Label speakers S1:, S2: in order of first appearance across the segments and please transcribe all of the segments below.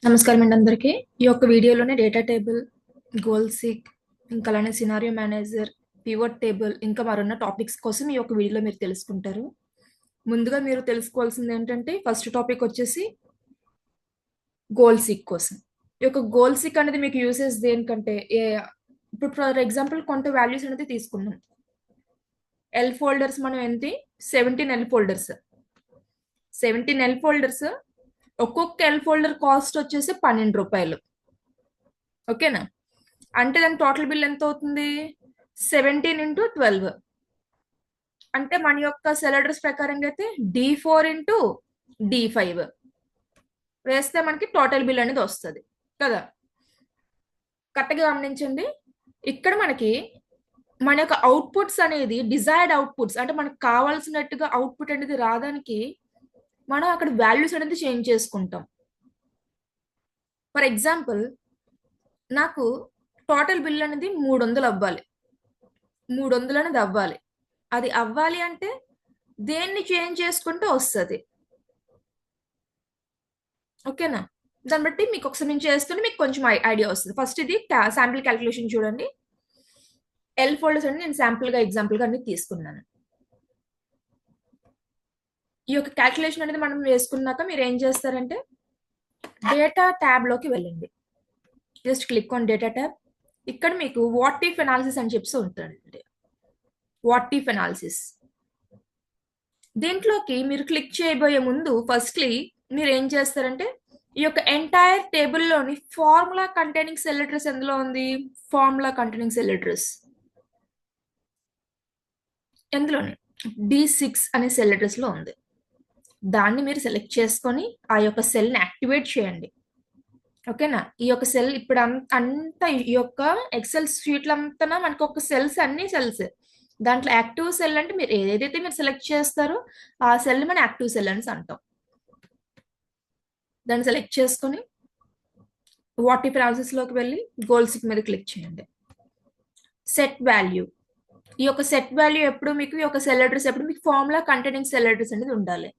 S1: నమస్కారం అండి అందరికీ. ఈ యొక్క వీడియోలోనే డేటా టేబుల్, గోల్ సీక్, ఇంకా అలానే సినారియో మేనేజర్, పివట్ టేబుల్ ఇంకా మరొన్న టాపిక్స్ కోసం ఈ యొక్క వీడియోలో మీరు తెలుసుకుంటారు. ముందుగా మీరు తెలుసుకోవాల్సింది ఏంటంటే ఫస్ట్ టాపిక్ వచ్చేసి గోల్ సీక్ కోసం. ఈ యొక్క గోల్ సీక్ అనేది మీకు యూసేజ్ దేనికంటే ఇప్పుడు ఫర్ ఎగ్జాంపుల్ కొంత వాల్యూస్ అనేది తీసుకున్నాం. ఎల్ ఫోల్డర్స్ మనం ఏంటి 17 ఎల్ ఫోల్డర్స్ 17 ఎల్ ఫోల్డర్స్ ఒక్కొక్క ఎల్ ఫోల్డర్ కాస్ట్ వచ్చేసి రూ. 12. ఓకేనా? అంటే దాని టోటల్ బిల్ ఎంత అవుతుంది? 17 × 12. అంటే మన యొక్క సెల్ అడ్రస్ ప్రకారంగా అయితే D4 × D5 వేస్తే మనకి టోటల్ బిల్ అనేది వస్తుంది కదా. కరెక్ట్గా గమనించండి. ఇక్కడ మనకి మన యొక్క అవుట్పుట్స్ అనేది డిజైర్డ్ అవుట్పుట్స్ అంటే మనకు కావాల్సినట్టుగా అవుట్పుట్ అనేది రావడానికి మనం అక్కడ వాల్యూస్ అనేది చేంజ్ చేసుకుంటాం. ఫర్ ఎగ్జాంపుల్ నాకు టోటల్ బిల్ అనేది 300 అవ్వాలి. 300 అనేది అవ్వాలి. అది అవ్వాలి అంటే దేన్ని చేంజ్ చేసుకుంటే వస్తుంది. ఓకేనా? దాన్ని బట్టి మీకు ఒకసారి నేను చేస్తుంటే మీకు కొంచెం ఐడియా వస్తుంది. ఫస్ట్ ఇది శాంపిల్ క్యాలిక్యులేషన్ చూడండి. ఎల్ ఫోల్డర్స్ అని నేను శాంపుల్ గా ఎగ్జాంపుల్ గా అన్ని తీసుకున్నాను. ఈ యొక్క క్యాలిక్యులేషన్ అనేది మనం వేసుకున్నాక మీరు ఏం చేస్తారంటే డేటా ట్యాబ్ లోకి వెళ్ళండి. Just click on data tab. ఇక్కడ మీకు వాట్ ఇఫ్ అనాలిసిస్ అని చెప్పి ఉంటుంది. వాట్ ఇఫ్ అనాలిసిస్ దీంట్లోకి మీరు క్లిక్ చేయబోయే ముందు ఫస్ట్లీ మీరు ఏం చేస్తారంటే ఈ యొక్క ఎంటైర్ టేబుల్లోని ఫార్ములా కంటైనింగ్ సెల్ అడ్రస్ ఎందులో ఉంది? ఫార్ములా కంటైనింగ్ సెల్ అడ్రస్ ఎందులోని D6 అనే సెల్ అడ్రస్ లో ఉంది. దాన్ని మీరు సెలెక్ట్ చేసుకొని ఆ యొక్క సెల్ ని యాక్టివేట్ చేయండి. ఓకేనా? ఈ యొక్క సెల్ ఇప్పుడు అంతా ఈ యొక్క ఎక్సెల్ షీట్లు అంతా మనకు ఒక సెల్స్ అన్ని సెల్స్ దాంట్లో యాక్టివ్ సెల్ అంటే మీరు ఏదైతే మీరు సెలెక్ట్ చేస్తారో ఆ సెల్ మనం యాక్టివ్ సెల్ అని అంటాం. దాన్ని సెలెక్ట్ చేసుకొని వాట్ ఇఫ్ అనాలిసిస్ లోకి వెళ్ళి గోల్ సిక్ మీద క్లిక్ చేయండి. సెట్ వాల్యూ ఈ యొక్క సెట్ వాల్యూ ఎప్పుడు మీకు ఈ యొక్క సెల్ అడ్రస్ ఎప్పుడు మీకు ఫార్ములా కంటైనింగ్ సెల్ అడ్రస్ అనేది ఉండాలి.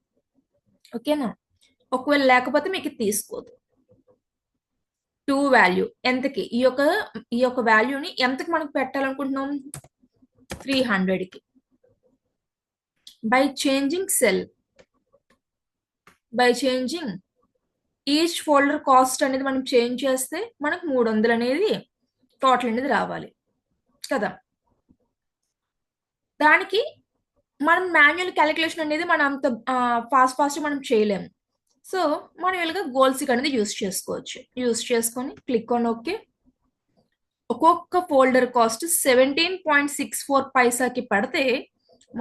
S1: ఓకేనా? ఒకవేళ లేకపోతే మీకు తీసుకోదు. టు వాల్యూ ఎంతకి ఈ యొక్క వాల్యూని ఎంతకి మనకు పెట్టాలనుకుంటున్నాం? 300కి. By changing cell by changing each folder cost అనేది మనం చేంజ్ చేస్తే మనకు 300 అనేది టోటల్ అనేది రావాలి కదా. దానికి మనం మాన్యువల్ క్యాలిక్యులేషన్ అనేది మనం అంత ఫాస్ట్ మనం చేయలేము. సో మాన్యువల్గా గోల్సిక్ అనేది యూస్ చేసుకోవచ్చు. యూస్ చేసుకొని క్లిక్ ఆన్ ఓకే. ఒక్కొక్క ఫోల్డర్ కాస్ట్ 17.64 పైసాకి పడితే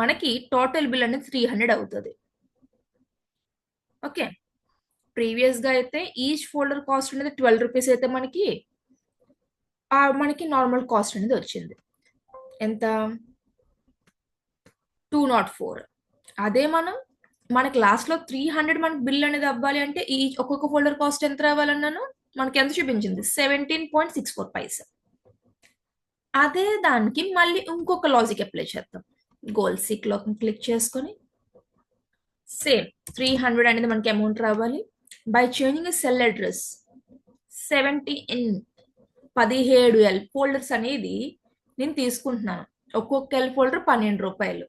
S1: మనకి టోటల్ బిల్ అనేది 300 అవుతుంది. ఓకే. ప్రీవియస్ గా అయితే ఈచ్ ఫోల్డర్ కాస్ట్ అనేది 12 రూపీస్ అయితే మనకి నార్మల్ కాస్ట్ అనేది వచ్చింది. ఎంత? 204. అదే మనకి లాస్ట్ లో 300 మనకి బిల్ అనేది అవ్వాలి అంటే ఈ ఒక్కొక్క ఫోల్డర్ కాస్ట్ ఎంత రావాలన్నాను మనకి ఎంత చూపించింది? 17.64 పైసా. అదే దానికి మళ్ళీ ఇంకొక లాజిక్ అప్లై చేద్దాం. గోల్ సీక్ లో క్లిక్ చేసుకొని సేమ్ 300 అనేది మనకి అమౌంట్ రావాలి. By changing cell address 17 L folders అనేది నేను తీసుకుంటున్నాను. ఒక్కొక్క ఎల్ ఫోల్డర్ రూ. 12.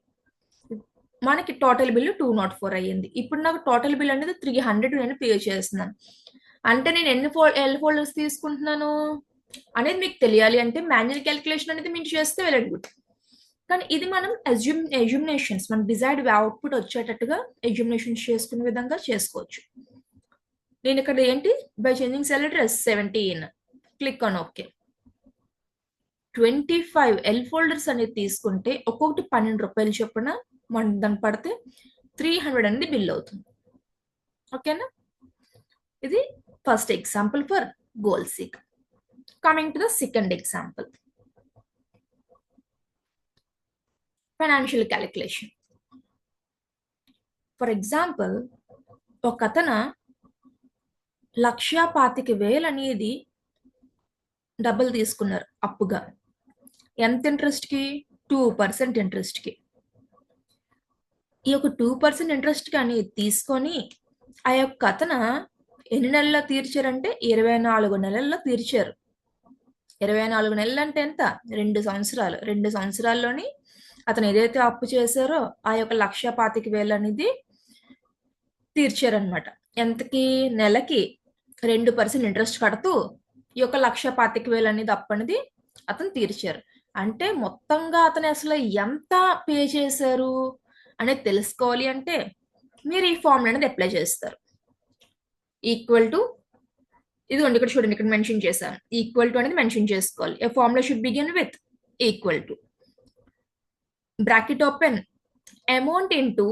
S1: మనకి టోటల్ బిల్ 204 అయ్యింది. ఇప్పుడు నాకు టోటల్ బిల్ అనేది 300 నేను పే చేస్తున్నాను. అంటే నేను ఎన్ని ఎల్ ఫోల్డర్స్ తీసుకుంటున్నాను అనేది మీకు తెలియాలి అంటే మాన్యువల్ క్యాలిక్యులేషన్ అనేది మీరు చేస్తే వెరీ గుడ్. కానీ ఇది మనం ఎజ్యూమినేషన్స్ మన డిజైర్డ్ అవుట్పుట్ వచ్చేటట్టుగా ఎజ్యూమినేషన్స్ చేసుకునే విధంగా చేసుకోవచ్చు. నేను ఇక్కడ ఏంటి by changing cell address 17 click on okay. 25 L folders అనేది తీసుకుంటే ఒక్కొక్కటి రూ. 12 చొప్పున మనం దాన్ని పడితే 300 అనేది బిల్ అవుతుంది. ఓకేనా? ఇది first example for goal seek. Coming to the second example, financial calculation. For example ఒక అతను 1,25,000 అనేది డబ్బులు తీసుకున్నారు అప్పుగా. ఎంత ఇంట్రెస్ట్ కి? 2% ఇంట్రెస్ట్ కి. ఈ యొక్క 2% ఇంట్రెస్ట్ కి అనేది తీసుకొని ఆ యొక్క అతను ఎన్ని నెలల్లో తీర్చారంటే 24 నెలల్లో తీర్చారు. 24 నెలలు అంటే ఎంత? 2 సంవత్సరాలు. 2 సంవత్సరాల్లోని అతను ఏదైతే అప్పు చేశారో ఆ యొక్క 1,25,000 అనేది తీర్చారనమాట. ఎంతకి? నెలకి 2% ఇంట్రెస్ట్ కడుతూ ఈ యొక్క 1,25,000 అనేది అప్పు అనేది అతను తీర్చారు. అంటే మొత్తంగా అతను అసలు ఎంత పే చేశారు అనేది తెలుసుకోవాలి అంటే మీరు ఈ ఫార్ములా అనేది అప్లై చేస్తారు. ఈక్వల్ టు, ఇదిగోండి ఇక్కడ చూడండి, ఇక్కడ మెన్షన్ చేశాను. ఈక్వల్ టు అనేది మెన్షన్ చేసుకోవాలి. A formula should begin with equal to, bracket open, amount into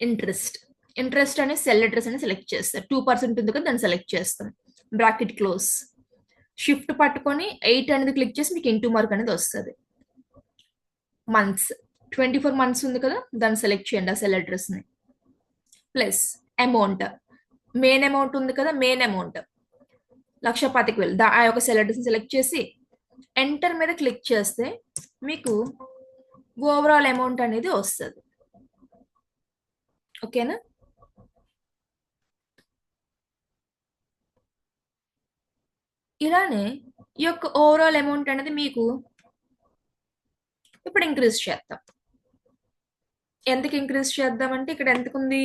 S1: interest. Interest అనే సెల్ అడ్రస్ అని సెలెక్ట్ చేస్తారు. 2% ఉంది కదా, దాన్ని సెలెక్ట్ చేస్తాం. బ్రాకెట్ క్లోజ్, షిఫ్ట్ పట్టుకొని 8 అనేది క్లిక్ చేసి మీకు ఇంటూ మార్క్ అనేది వస్తుంది. మంత్స్, 24 మంత్స్ ఉంది కదా, దాన్ని సెలెక్ట్ చేయండి ఆ సెల్ అడ్రస్ ని. ప్లస్ అమౌంట్, మెయిన్ అమౌంట్ ఉంది కదా, మెయిన్ అమౌంట్ 1,25,000, ఆ యొక్క సెల్ అడ్రస్ ని సెలెక్ట్ చేసి ఎంటర్ మీద క్లిక్ చేస్తే మీకు ఓవరాల్ అమౌంట్ అనేది వస్తుంది. ఓకేనా? ఇలానే ఈ యొక్క ఓవరాల్ అమౌంట్ అనేది మీకు ఇప్పుడు ఇంక్రీజ్ చేద్దాం. ఎంతకి ఇంక్రీజ్ చేద్దామంటే ఇక్కడ ఎంతకుంది?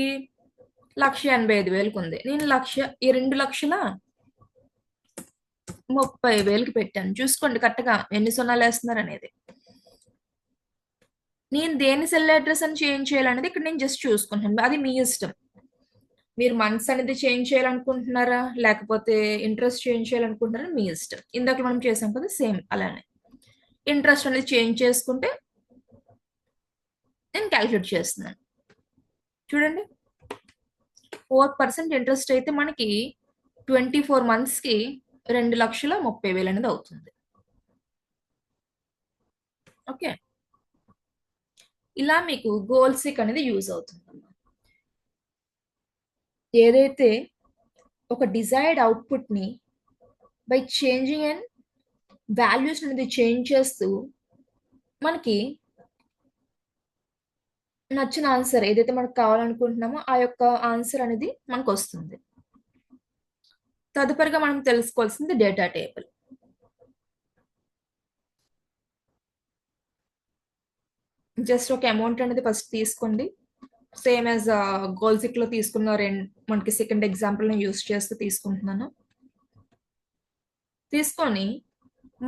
S1: 1,85,000 ఉంది. నేను 2,30,000కి పెట్టాను. చూసుకోండి కరెక్ట్గా ఎన్ని సున్నాలు వేస్తున్నారు అనేది. నేను దేని సెల్ అడ్రస్ అని చేంజ్ చేయాలనేది ఇక్కడ నేను జస్ట్ చూసుకుంటాను. అది మీ ఇష్టం. మీరు మంత్స్ అనేది చేంజ్ చేయాలనుకుంటున్నారా, లేకపోతే ఇంట్రెస్ట్ చేంజ్ చేయాలనుకుంటున్నారా, మీ ఇష్టం. ఇందాక మనం చేసాం కదా, సేమ్ అలానే ఇంట్రెస్ట్ అనేది చేంజ్ చేసుకుంటే నేను క్యాలిక్యులేట్ చేస్తున్నాను. చూడండి, 4% ఇంట్రెస్ట్ అయితే మనకి 24 మంత్స్కి 2,30,000 అనేది అవుతుంది. ఓకే, ఇలా మీకు గోల్ సిక్ అనేది యూజ్ అవుతుంది. ఏదైతే ఒక డిజైర్డ్ అవుట్పుట్ ని బై చేంజింగ్ అండ్ వాల్యూస్ అనేది చేంజ్ చేస్తూ మనకి నచ్చిన ఆన్సర్ ఏదైతే మనకు కావాలనుకుంటున్నామో ఆ యొక్క ఆన్సర్ అనేది మనకు వస్తుంది. తదుపరిగా మనం తెలుసుకోవాల్సింది డేటా టేబుల్. జస్ట్ ఒక అమౌంట్ అనేది ఫస్ట్ తీసుకోండి. సేమ్ యాజ్ గోల్సిక్ లో తీసుకున్న మనకి సెకండ్ ఎగ్జాంపుల్ ని యూస్ చేస్తూ తీసుకుంటున్నాను. తీసుకొని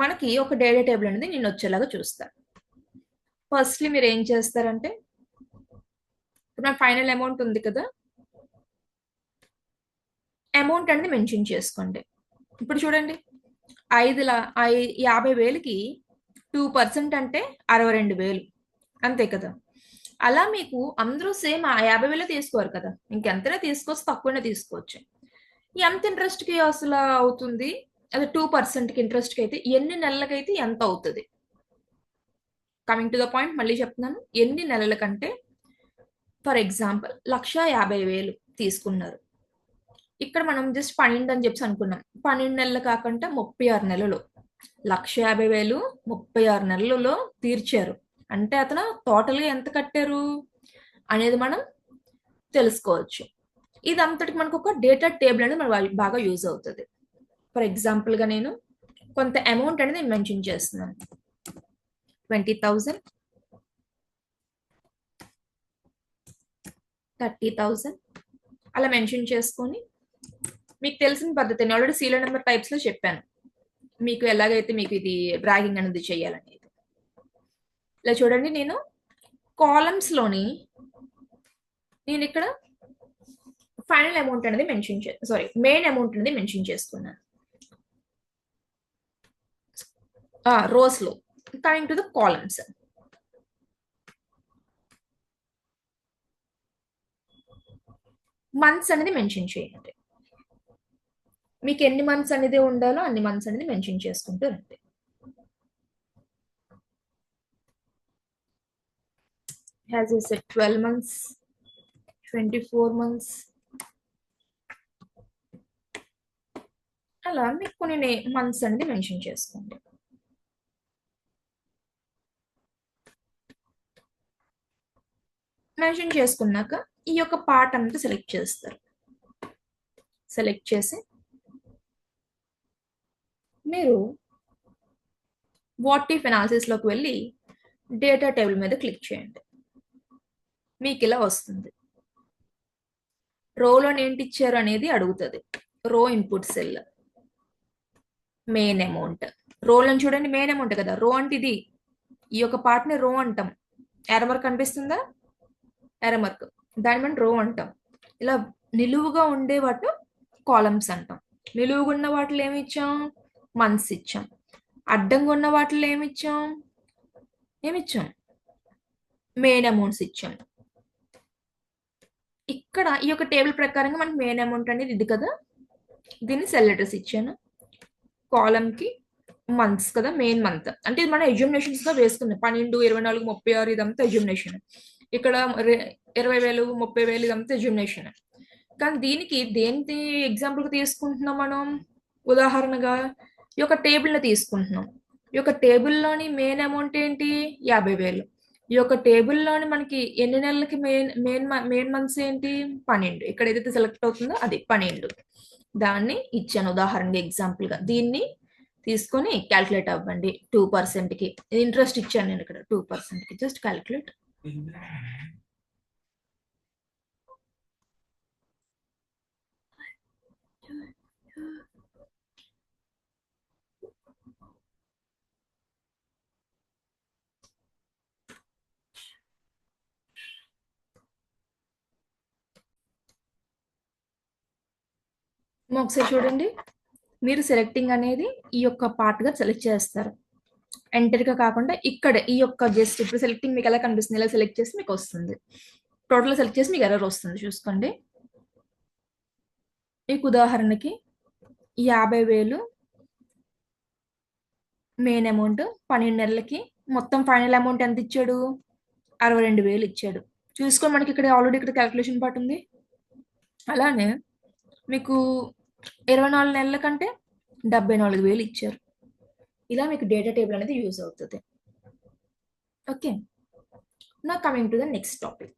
S1: మనకి ఒక డేటా టేబుల్ అనేది నేను వచ్చేలాగా చూస్తాను. ఫస్ట్లీ మీరు ఏం చేస్తారంటే, ఇప్పుడు మన ఫైనల్ అమౌంట్ ఉంది కదా, అమౌంట్ అనేది మెన్షన్ చేసుకోండి. ఇప్పుడు చూడండి, 50,000కి 2% అంటే 62,000, అంతే కదా. అలా మీకు అందరూ సేమ్ ఆ 50,000 తీసుకోరు కదా, ఇంకెంతనే తీసుకోవచ్చు, తక్కువనే తీసుకోవచ్చు. ఎంత ఇంట్రెస్ట్ కి అసలు అవుతుంది? అదే 2%కి ఇంట్రెస్ట్ కి అయితే ఎన్ని నెలలకైతే ఎంత అవుతుంది? కమింగ్ టు ద పాయింట్, మళ్ళీ చెప్తున్నాను. ఎన్ని నెలలకంటే, ఫర్ ఎగ్జాంపుల్ 1,50,000 తీసుకున్నారు. ఇక్కడ మనం జస్ట్ 12 అని చెప్పి అనుకున్నాం. 12 నెలలు కాకుండా 36 నెలలు, 1,50,000 36 నెలలలో తీర్చారు. అంటే అతను టోటల్ గా ఎంత కట్టారు అనేది మనం తెలుసుకోవచ్చు. ఇది అంతటికి మనకు ఒక డేటా టేబుల్ అనేది మనకు బాగా యూజ్ అవుతుంది. ఫర్ ఎగ్జాంపుల్ గా నేను కొంత అమౌంట్ అనేది నేను మెన్షన్ చేస్తున్నాను. 20,000, 30,000 అలా మెన్షన్ చేసుకొని, మీకు తెలిసిన పద్ధతి నేను ఆల్రెడీ సీరియల్ నెంబర్ టైప్స్ లో చెప్పాను మీకు ఎలాగైతే మీకు ఇది బ్రాగింగ్ అనేది చేయాలనేది. ఇలా చూడండి, నేను కాలమ్స్ లోని నేను ఇక్కడ ఫైనల్ అమౌంట్ అనేది మెయిన్ అమౌంట్ అనేది మెన్షన్ చేసుకున్నాను రోస్ లో. Coming to the columns, months అనేది మెన్షన్ చేయండి. మీకు ఎన్ని మంత్స్ అనేది ఉండాలో అన్ని మంత్స్ అనేది మెన్షన్ చేసుకుంటూ రండి. As I said, 12 months, 24 months, అలా మీకు కొన్ని మంత్స్ అనేది మెన్షన్ చేసుకోండి. మెన్షన్ చేసుకున్నాక ఈ యొక్క పార్ట్ అంతా సెలెక్ట్ చేస్తారు. సెలెక్ట్ చేసి మీరు వాట్ ఇఫ్ అనాలిసిస్లోకి వెళ్ళి డేటా టేబుల్ మీద క్లిక్ చేయండి. మీకు ఇలా వస్తుంది. రోలో ఏంటి ఇచ్చారు అనేది అడుగుతుంది. రో ఇన్పుట్ సెల్ మెయిన్ అమౌంట్. రోలో చూడండి, మెయిన్ అమౌంట్ కదా. రో అంటే ఇది, ఈ యొక్క పార్ట్ని రో అంటాం. ఎర్రమర్క్ కనిపిస్తుందా? ఎర్రమర్క్, దాని మనం రో అంటాం. ఇలా నిలువుగా ఉండే వాటిని కాలమ్స్ అంటాం. నిలువుగా ఉన్న వాటిలో ఏమి ఇచ్చాం? మంత్స్ ఇచ్చాం. అడ్డంగా ఉన్న వాటిలో ఏమిచ్చాం? మెయిన్ అమౌంట్స్ ఇచ్చాం. ఇక్కడ ఈ యొక్క టేబుల్ ప్రకారంగా మనకి మెయిన్ అమౌంట్ అనేది ఇది కదా, దీన్ని సెల్ లెటర్స్ ఇచ్చాను. కాలమ్ కి మంత్స్ కదా, మెయిన్ మంత్ అంటే ఇది మన ఎగ్జామినేషన్స్ గా వేసుకున్నాం. 12, 24, 36 ఇదంతా ఎగ్జామినేషన్. ఇక్కడ 20,000, 30,000 ఇదంతా ఎగ్జామినేషన్. కానీ దీనికి దేని ఎగ్జాంపుల్ తీసుకుంటున్నాం మనం? ఉదాహరణగా ఈ యొక్క టేబుల్ ని తీసుకుంటున్నాం. ఈ యొక్క టేబుల్లోని మెయిన్ అమౌంట్ ఏంటి? 50,000. ఈ యొక్క టేబుల్లోని మనకి ఎన్ని నెలలకి మెయిన్ మంత్స్ ఏంటి? 12. ఇక్కడ ఏదైతే సెలెక్ట్ అవుతుందో అది 12. దాన్ని ఇచ్చాను ఉదాహరణగా ఎగ్జాంపుల్ గా. దీన్ని తీసుకొని క్యాల్కులేట్ అవ్వండి. 2% కి ఇంట్రెస్ట్ ఇచ్చాను నేను ఇక్కడ. 2% కి జస్ట్ క్యాల్కులేట్. ఒకసారి చూడండి, మీరు సెలెక్టింగ్ అనేది ఈ యొక్క పార్ట్ గా సెలెక్ట్ చేస్తారు. ఎంటర్ గా కాకుండా ఇక్కడ ఈ యొక్క జస్ట్ ఇప్పుడు సెలెక్టింగ్ మీకు ఎలా కనిపిస్తుంది, ఇలా సెలెక్ట్ చేసి మీకు వస్తుంది. టోటల్ సెలెక్ట్ చేసి మీకు ఎర్రర్ వస్తుంది. చూసుకోండి. మీకు ఉదాహరణకి 50,000 మెయిన్ అమౌంట్, 12 నెలలకి మొత్తం ఫైనల్ అమౌంట్ ఎంత ఇచ్చాడు? 62,000 ఇచ్చాడు. చూసుకో, మనకి ఇక్కడ ఆల్రెడీ ఇక్కడ క్యాల్కులేషన్ పార్ట్ ఉంది. అలానే మీకు 24 నెలల కంటే 74,000 ఇచ్చారు. ఇలా మీకు డేటా టేబుల్ అనేది యూజ్ అవుతుంది. ఓకే, నా coming to the next topic,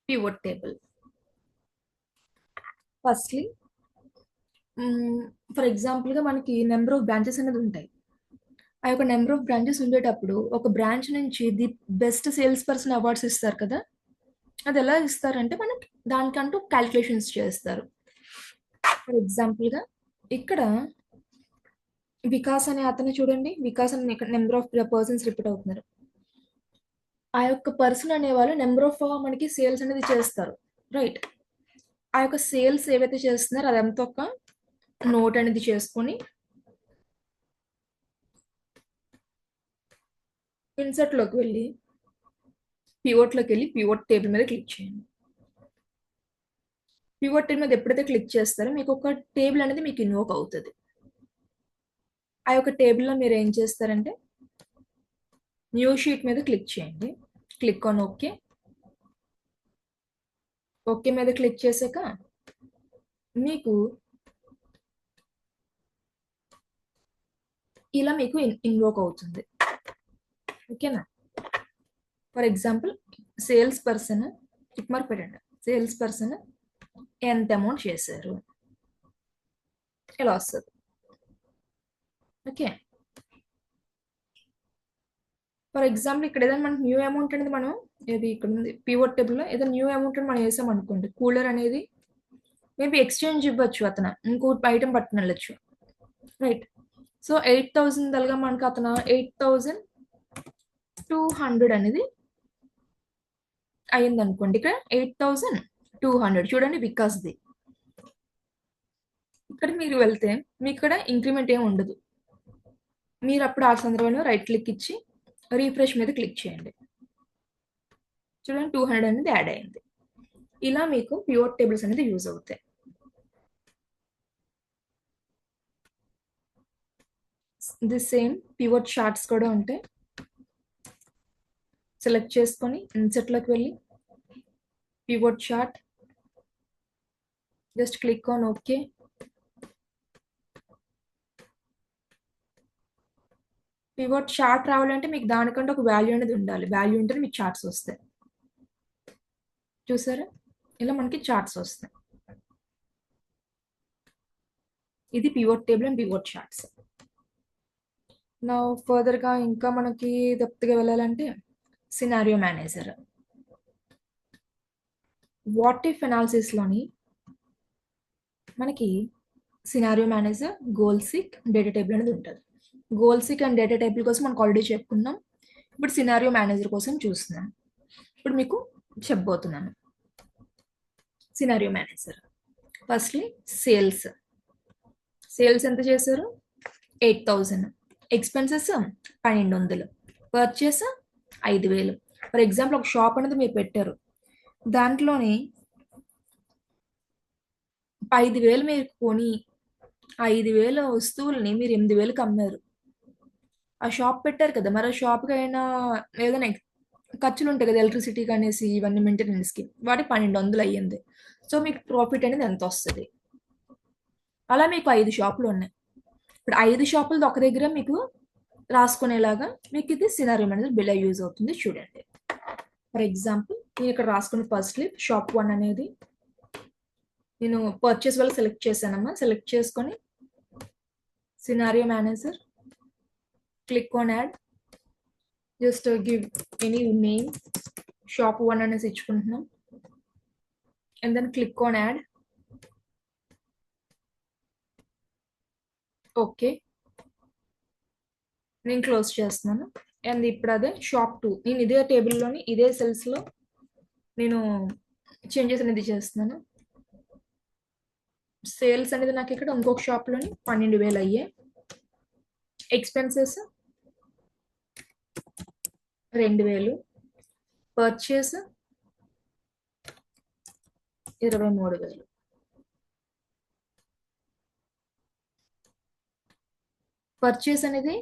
S1: pivot table. Firstly for example గా మనకి నెంబర్ ఆఫ్ బ్రాంచెస్ అనేది ఉంటాయి. ఆ యొక్క నెంబర్ ఆఫ్ బ్రాంచెస్ ఉండేటప్పుడు ఒక బ్రాంచ్ నుంచి the best sales person awards ఇస్తారు కదా. అది ఎలా ఇస్తారంటే మనకి దానికంటూ క్యాల్కులేషన్స్ చేస్తారు. ఫర్ ఎగ్జాంపుల్ గా ఇక్కడ వికాస్ అనే అతను చూడండి, వికాస్ అనే నెంబర్ ఆఫ్ పర్సన్స్ రిపీట్ అవుతున్నారు. ఆ యొక్క పర్సన్ అనేవాళ్ళు నెంబర్ ఆఫ్ మనకి సేల్స్ అనేది చేస్తారు, రైట్. ఆ యొక్క సేల్స్ ఏవైతే చేస్తున్నారో అదంతా ఒక నోట్ అనేది చేసుకొని ఇన్సర్ట్ లోకి వెళ్ళి పివోట్ లోకి వెళ్ళి పివోట్ టేబుల్ మీద క్లిక్ చేయండి. పివోట్ టేబుల్ మీద ఎప్పుడైతే క్లిక్ చేస్తారో మీకు ఒక టేబుల్ అనేది మీకు ఇన్వోక్ అవుతుంది. ఆ యొక్క టేబుల్లో మీరు ఏం చేస్తారంటే న్యూ షీట్ మీద క్లిక్ చేయండి. Click on okay. ఓకే మీద క్లిక్ చేశాక మీకు ఇలా మీకు ఇన్వోక్ అవుతుంది. ఓకేనా? For example sales person tick mark పెట్టండి. సేల్స్ పర్సన్ ఎంత అమౌంట్ చేశారు ఇలా వస్తుంది. ఓకే, ఫర్ ఎగ్జాంపుల్ ఇక్కడ ఏదైనా మనకి న్యూ అమౌంట్ అనేది మనం ఏది ఇక్కడ ఉంది పివోట్ టేబుల్లో ఏదైనా న్యూ అమౌంట్ అని మనం వేసాం అనుకోండి. కూలర్ అనేది మేబీ ఎక్స్చేంజ్ ఇవ్వచ్చు, అతను ఇంకో ఐటమ్ పట్టుకుని వెళ్ళచ్చు, రైట్. సో 8,000 అలాగా మనకి అతను 8,200 అనేది అయింది అనుకోండి. ఇక్కడ 8,200 చూడండి వికాస్ది. ఇక్కడ మీరు వెళ్తే మీకు ఇక్కడ ఇంక్రిమెంట్ ఏమి ఉండదు. మీరు అప్పుడు ఆ సందర్భంలో రైట్ క్లిక్ ఇచ్చి రీఫ్రెష్ మీద క్లిక్ చేయండి. చూడండి 200 అనేది యాడ్ అయింది. ఇలా మీకు పివోట్ టేబుల్స్ అనేది యూజ్ అవుతాయి. ది సేమ్ పివోట్ చార్ట్స్ కూడా ఉంటాయి. సెలెక్ట్ చేసుకొని ఇన్సర్ట్ లోకి వెళ్ళి pivot chart just click on okay. Pivot chart రావాలంటే మీకు దానికంటే ఒక వాల్యూ అనేది ఉండాలి. వాల్యూ ఉంటేనే మీకు చార్ట్స్ వస్తాయి. చూసారా, ఇలా మనకి చార్ట్స్ వస్తాయి. ఇది pivot table and pivot charts. నా ఫర్దర్గా ఇంకా మనకి దెప్త్గా వెళ్ళాలంటే సినారియో మేనేజర్. వాట్ ఇఫ్ అనాలిసిస్లోని మనకి scenario manager, goal seek, data table అనేది ఉంటుంది. Goal seek and data table కోసం మనకు ఆల్రెడీ చెప్పుకున్నాం. ఇప్పుడు సినారియో మేనేజర్ కోసం చూస్తున్నాం. ఇప్పుడు మీకు చెప్పబోతున్నాను. Scenario manager firstly sales. Sales ఎంత చేశారు? 8,000. ఎక్స్పెన్సెస్ 1,200. పర్చేస్ 5,000. ఫర్ ఎగ్జాంపుల్ ఒక షాప్ అనేది మీరు పెట్టారు, దాంట్లోని 5,000 మీరు కొని 5,000 వస్తువుల్ని మీరు 8,000కి అమ్మారు. ఆ షాప్ పెట్టారు కదా, మరి ఆ షాప్కి అయినా ఏదైనా ఖర్చులు ఉంటాయి కదా, ఎలక్ట్రిసిటీకి అనేసి ఇవన్నీ మెయింటెనెన్స్కి, వాటి 1,200 అయ్యింది. సో మీకు ప్రాఫిట్ అనేది ఎంత వస్తుంది? అలా మీకు 5 షాపులు ఉన్నాయి. ఇప్పుడు 5 షాపులది ఒక దగ్గర మీకు రాసుకునేలాగా మీకు ఇది సినారియో మేనేజర్ బిల్ యూజ్ అవుతుంది. చూడండి, ఫర్ ఎగ్జాంపుల్ నేను ఇక్కడ రాసుకున్న ఫస్ట్లీ షాప్ 1 అనేది నేను పర్చేస్ వల్ల సెలెక్ట్ చేశానమ్మా. సెలెక్ట్ చేసుకొని scenario manager, click on add, just give any name, shop 1 అనేసి ఇచ్చుకుంటున్నాం. And then click on add. Okay, నేను క్లోజ్ చేస్తున్నాను. అండ్ ఇప్పుడు అదే షాప్ 2, నేను ఇదే టేబుల్లోని ఇదే సెల్స్లో నేను చేంజెస్ అనేది చేస్తున్నాను. సేల్స్ అనేది నాకు ఇక్కడ ఇంకొక షాప్లోని 12,000 అయ్యాయి. ఎక్స్పెన్సెస్ 2,000. పర్చేస్ 23,000. పర్చేస్ అనేది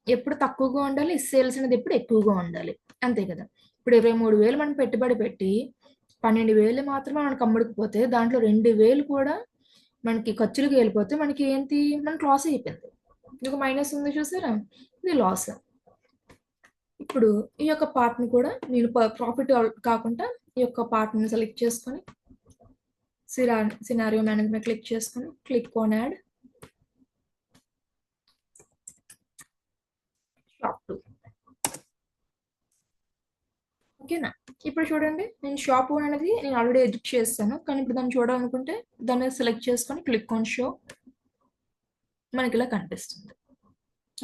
S1: ఎప్పుడు తక్కువగా ఉండాలి, సేల్స్ అనేది ఎప్పుడు ఎక్కువగా ఉండాలి, అంతే కదా. ఇప్పుడు 23,000 మనం పెట్టుబడి పెట్టి 12,000 మాత్రమే మనకు అమ్ముడుకుపోతే దాంట్లో 2,000 కూడా మనకి ఖర్చులకు వెళ్ళిపోతే మనకి ఏంటి, మనకి లాస్ అయిపోయింది. ఒక మైనస్ ఉంది చూసారా, ఇది లాస్. ఇప్పుడు ఈ యొక్క పార్ట్ని కూడా నేను ప్రాఫిట్ కాకుండా ఈ యొక్క పార్ట్ని సెలెక్ట్ చేసుకొని సినారియో మేనేజ్మెంట్ క్లిక్ చేసుకొని క్లిక్ ఆన్ యాడ్ షాప్ 2. ఓకేనా? ఇప్పుడు చూడండి, నేను షాప్ 1 అనేది నేను ఆల్రెడీ ఎడిట్ చేస్తాను, కానీ ఇప్పుడు దాన్ని చూడాలనుకుంటే దాన్ని సెలెక్ట్ చేసుకొని క్లిక్ ఆన్ షో, మనకి ఇలా కనిపిస్తుంది.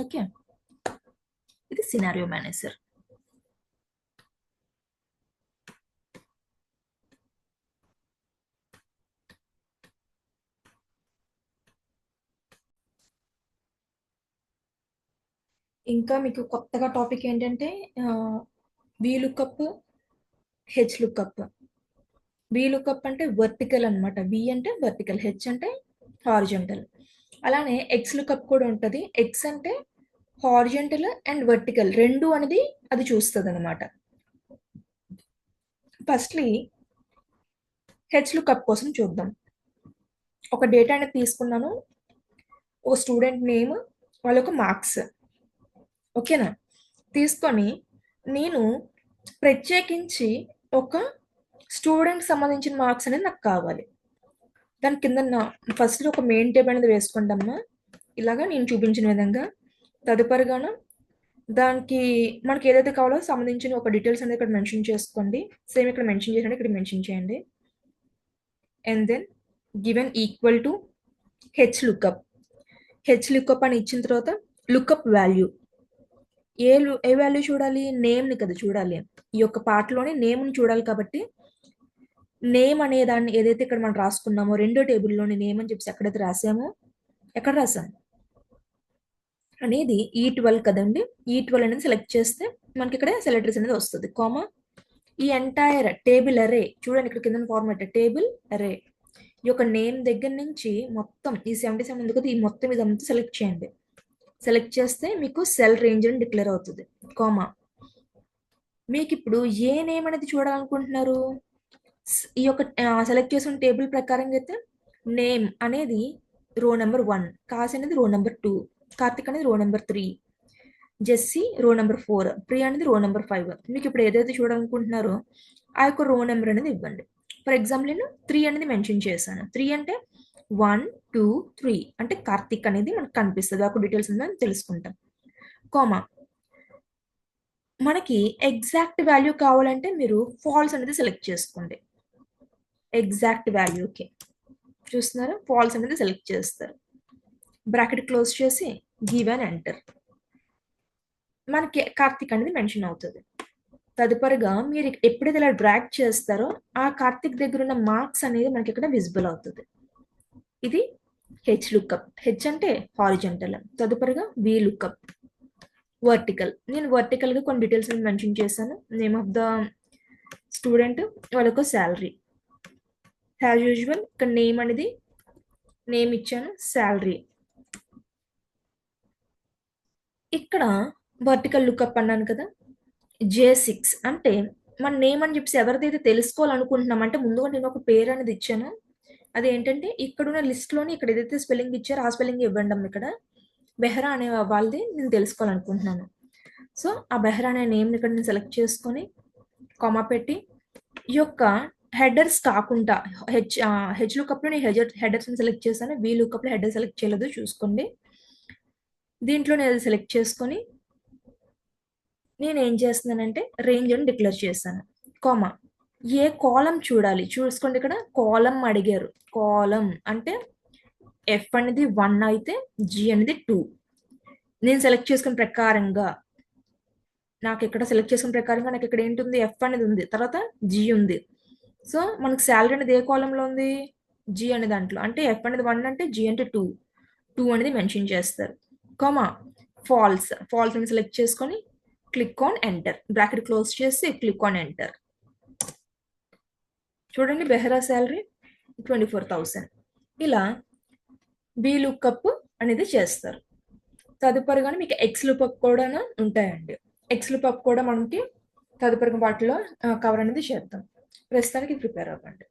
S1: ఓకే, ఇది సినారియో మేనేజర్. ఇంకా మీకు కొత్తగా టాపిక్ ఏంటంటే వీలుకప్, హెచ్ లుకప్. వీలుకప్ అంటే వర్టికల్ అనమాట, వి అంటే వర్టికల్, హెచ్ అంటే హారిజెంటల్. అలానే ఎక్స్ లుకప్ కూడా ఉంటుంది. ఎక్స్ అంటే హారిజెంటల్ అండ్ వర్టికల్ రెండు అనేది అది చూస్తుంది అనమాట. ఫస్ట్లీ హెచ్ లుకప్ కోసం చూద్దాం. ఒక డేటా అనేది తీసుకున్నాను, ఒక స్టూడెంట్ నేమ్, వాళ్ళ యొక్క మార్క్స్. ఓకేనా? తీసుకొని నేను ప్రత్యేకించి ఒక స్టూడెంట్ సంబంధించిన మార్క్స్ అనేది నాకు కావాలి. దాని కింద ఫస్ట్ ఒక మెయిన్ టేబుల్ అనేది వేసుకుంటామా, ఇలాగా నేను చూపించిన విధంగా. తదుపరిగాను దానికి మనకి ఏదైతే కావాలో సంబంధించిన ఒక డీటెయిల్స్ అనేది ఇక్కడ మెన్షన్ చేసుకోండి. సేమ్ ఇక్కడ మెన్షన్ చేయండి, ఇక్కడ మెన్షన్ చేయండి. And then given equal to H lookup. H lookup అని ఇచ్చిన తర్వాత లుకప్ వాల్యూ, ఏ వాల్యూ చూడాలి? నేమ్ని కదా చూడాలి. ఈ యొక్క పార్ట్లోనే నేమ్ని చూడాలి కాబట్టి నేమ్ అనే దాన్ని ఏదైతే ఇక్కడ మనం రాసుకున్నామో రెండో టేబుల్లోని నేమ్ అని చెప్పేసి ఎక్కడైతే రాసామో, ఎక్కడ రాసాం అనేది E12 కదండి. E12 అనేది సెలెక్ట్ చేస్తే మనకి ఇక్కడ సెలెక్టర్స్ అనేది వస్తుంది, కామా ఈ ఎంటైర్ టేబుల్ అరే చూడండి, ఇక్కడ కింద ఫార్మాట్ టేబుల్ అరే. ఈ యొక్క నేమ్ దగ్గర నుంచి మొత్తం ఈ 77 ఉంది కదా, ఈ మొత్తం ఇదంతా సెలెక్ట్ చేయండి. సెలెక్ట్ చేస్తే మీకు సెల్ రేంజ్ అని డిక్లేర్ అవుతుంది, కామా. మీకు ఇప్పుడు ఏ నేమ్ అనేది చూడాలనుకుంటున్నారు? ఈ యొక్క సెలెక్ట్ చేసిన టేబుల్ ప్రకారంగా అయితే నేమ్ అనేది రో నెంబర్ 1, కాస్ అనేది రో నెంబర్ 2, కార్తిక్ అనేది row number 3, Jessie row number 4, Priya అనేది రో నెంబర్ 5. మీకు ఇప్పుడు ఏదైతే చూడాలనుకుంటున్నారో ఆ యొక్క రో నెంబర్ అనేది ఇవ్వండి. ఫర్ ఎగ్జాంపుల్ నేను 3 అనేది మెన్షన్ చేశాను. 3 అంటే 1 2 3 అంటే కార్తిక్ అనేది మనకు కనిపిస్తుంది. ఒక డీటెయిల్స్ ఉందని తెలుసుకుంటాం. కామా మనకి ఎగ్జాక్ట్ వాల్యూ కావాలంటే మీరు ఫాల్స్ అనేది సెలెక్ట్ చేసుకోండి. ఎగ్జాక్ట్ వాల్యూకి చూస్తున్నారా, ఫాల్స్ అనేది సెలెక్ట్ చేస్తారు. బ్రాకెట్ క్లోజ్ చేసి గివ్ అండ్ ఎంటర్. మనకి కార్తిక్ అనేది మెన్షన్ అవుతుంది. తదుపరిగా మీరు ఎప్పుడైతే ఇలా డ్రాగ్ చేస్తారో ఆ కార్తిక్ దగ్గర ఉన్న మార్క్స్ అనేది మనకి ఇక్కడ విజిబుల్ అవుతుంది. ఇది హెచ్ లుక్అప్. హెచ్ అంటే హారిజంటల్. తదుపరిగా వి లుక్అప్ వర్టికల్. నేను వర్టికల్ గా కొన్ని డీటెయిల్స్ మెన్షన్ చేశాను. నేమ్ ఆఫ్ ద స్టూడెంట్, వాళ్ళకు శాలరీ. యాజ్ యూజువల్ ఇక్కడ నేమ్ అనేది నేమ్ ఇచ్చాను, శాలరీ. ఇక్కడ వర్టికల్ లుక్అప్ అన్నాను కదా, J6 అంటే మన నేమ్ అని చెప్పేసి ఎవరిదైతే తెలుసుకోవాలనుకుంటున్నాం అంటే ముందుగా నేను ఒక పేరు అనేది ఇచ్చాను. అది ఏంటంటే ఇక్కడున్న లిస్ట్లోని ఇక్కడ ఏదైతే స్పెల్లింగ్ ఇచ్చారో ఆ స్పెల్లింగ్ ఇవ్వండి అమ్మ. ఇక్కడ బెహ్రా అనే వాళ్ళది నేను తెలుసుకోవాలనుకుంటున్నాను. సో ఆ బెహ్రా అనే నేమ్ని ఇక్కడ నేను సెలెక్ట్ చేసుకొని కామా పెట్టి ఈ యొక్క హెడర్స్ కాకుండా హెచ్ లుక్అప్లో నేను హెడర్స్ సెలెక్ట్ చేశాను, వి లుక్అప్లో హెడర్ సెలెక్ట్ చేయలేదో చూసుకోండి. దీంట్లో నేను అది సెలెక్ట్ చేసుకొని నేను ఏం చేస్తున్నానంటే రేంజ్ అని డిక్లేర్ చేశాను. కామా ఏ కాలం చూడాలి చూసుకోండి. ఇక్కడ కాలం అడిగారు. కాలం అంటే ఎఫ్ అనేది 1 అయితే జి అనేది 2. నేను సెలెక్ట్ చేసుకున్న ప్రకారంగా నాకు ఇక్కడ సెలెక్ట్ చేసుకున్న ప్రకారంగా నాకు ఇక్కడ ఏంటుంది, ఎఫ్ అనేది ఉంది, తర్వాత జి ఉంది. సో మనకు శాలరీ అనేది ఏ కాలంలో ఉంది, జి అనే దాంట్లో. అంటే ఎఫ్ అనేది 1 అంటే జి అంటే 2 అనేది మెన్షన్ చేస్తారు. కామా ఫాల్స్ అని సెలెక్ట్ చేసుకొని click on enter. Bracket close చేసి క్లిక్ ఆన్ ఎంటర్. చూడండి బెహ్రా శాలరీ 24,000. ఇలా బి లుక్అప్ అనేది చేస్తారు. తదుపరిగానే మీకు ఎక్స్ లుక్అప్ కూడా ఉంటాయండి. ఎక్స్ లుక్అప్ కూడా మనకి తదుపరి వాటిలో కవర్ అనేది చేద్దాం. ప్రస్తుతానికి ప్రిపేర్ అవ్వండి.